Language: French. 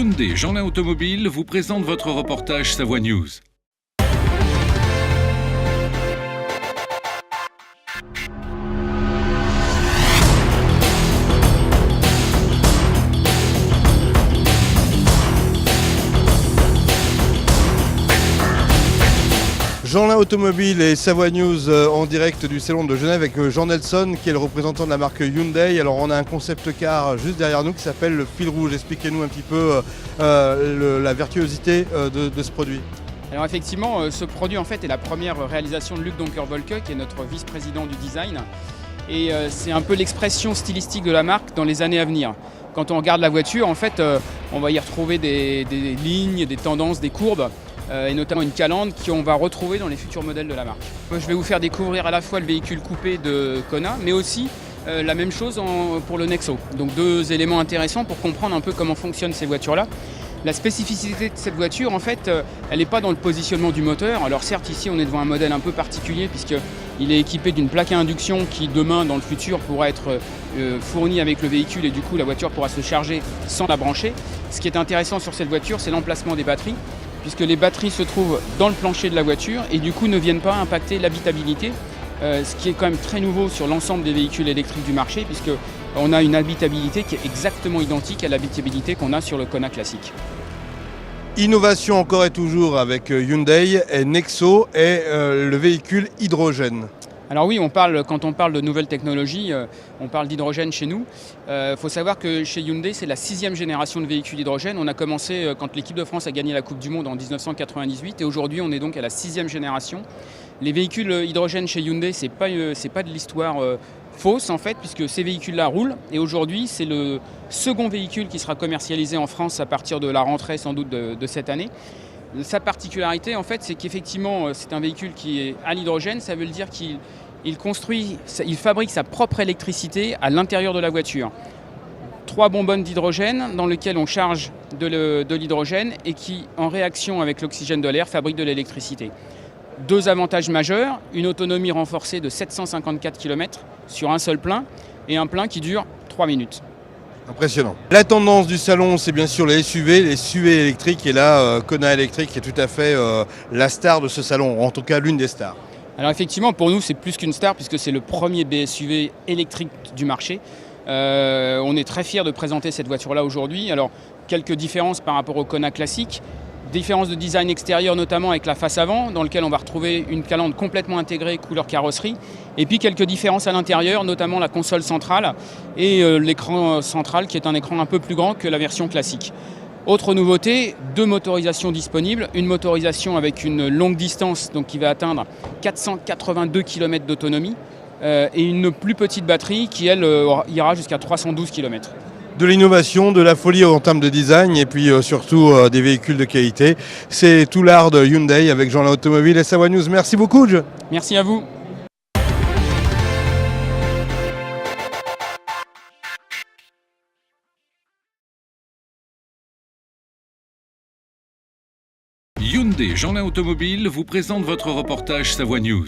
Hyundai Jeanlin Automobile vous présente votre reportage Savoie News. Jeanlin Automobile et Savoie News en direct du salon de Genève avec Jean Nelson qui est le représentant de la marque Hyundai. Alors on a un concept car juste derrière nous qui s'appelle le fil rouge. Expliquez-nous un petit peu la virtuosité de ce produit. Alors effectivement, ce produit en fait est la première réalisation de Luc Donker-Volke qui est notre vice-président du design. Et c'est un peu l'expression stylistique de la marque dans les années à venir. Quand on regarde la voiture, en fait, on va y retrouver des lignes, des tendances, des courbes. Et notamment une calandre qu'on va retrouver dans les futurs modèles de la marque. Je vais vous faire découvrir à la fois le véhicule coupé de Kona, mais aussi la même chose pour le Nexo. Donc deux éléments intéressants pour comprendre un peu comment fonctionnent ces voitures-là. La spécificité de cette voiture, en fait, elle n'est pas dans le positionnement du moteur. Alors certes, ici, on est devant un modèle un peu particulier puisqu'il est équipé d'une plaque à induction qui, demain, dans le futur, pourra être fournie avec le véhicule et du coup, la voiture pourra se charger sans la brancher. Ce qui est intéressant sur cette voiture, c'est l'emplacement des batteries, puisque les batteries se trouvent dans le plancher de la voiture et du coup ne viennent pas impacter l'habitabilité, ce qui est quand même très nouveau sur l'ensemble des véhicules électriques du marché, puisqu'on a une habitabilité qui est exactement identique à l'habitabilité qu'on a sur le Kona classique. Innovation encore et toujours avec Hyundai et Nexo et le véhicule hydrogène. Alors oui, quand on parle de nouvelles technologies, on parle d'hydrogène chez nous. Faut savoir que chez Hyundai, c'est la 6e génération de véhicules hydrogène. On a commencé quand l'équipe de France a gagné la Coupe du Monde en 1998 et aujourd'hui on est donc à la 6e génération. Les véhicules hydrogène chez Hyundai, c'est pas de l'histoire fausse en fait, puisque ces véhicules-là roulent et aujourd'hui c'est le second véhicule qui sera commercialisé en France à partir de la rentrée sans doute de cette année. Sa particularité, en fait, c'est qu'effectivement, c'est un véhicule qui est à l'hydrogène. Ça veut dire qu'il fabrique sa propre électricité à l'intérieur de la voiture. 3 bonbonnes d'hydrogène dans lesquelles on charge de l'hydrogène et qui, en réaction avec l'oxygène de l'air, fabrique de l'électricité. 2 avantages majeurs, une autonomie renforcée de 754 km sur un seul plein et un plein qui dure 3 minutes. Impressionnant. La tendance du salon, c'est bien sûr les SUV électriques. Et là, Kona électrique est tout à fait la star de ce salon, en tout cas l'une des stars. Alors effectivement, pour nous, c'est plus qu'une star puisque c'est le premier BSUV électrique du marché. On est très fiers de présenter cette voiture-là aujourd'hui. Alors, quelques différences par rapport au Kona classique. Différence de design extérieur notamment avec la face avant dans lequel on va retrouver une calandre complètement intégrée couleur carrosserie et puis quelques différences à l'intérieur, notamment la console centrale et l'écran central qui est un écran un peu plus grand que la version classique. Autre nouveauté, 2 motorisations disponibles, une motorisation avec une longue distance donc qui va atteindre 482 km d'autonomie et une plus petite batterie qui elle ira jusqu'à 312 km. De l'innovation, de la folie en termes de design et puis surtout des véhicules de qualité. C'est tout l'art de Hyundai avec Jeanlin Automobile et Savoie News. Merci beaucoup. Merci à vous. Hyundai Jeanlin Automobile vous présente votre reportage Savoie News.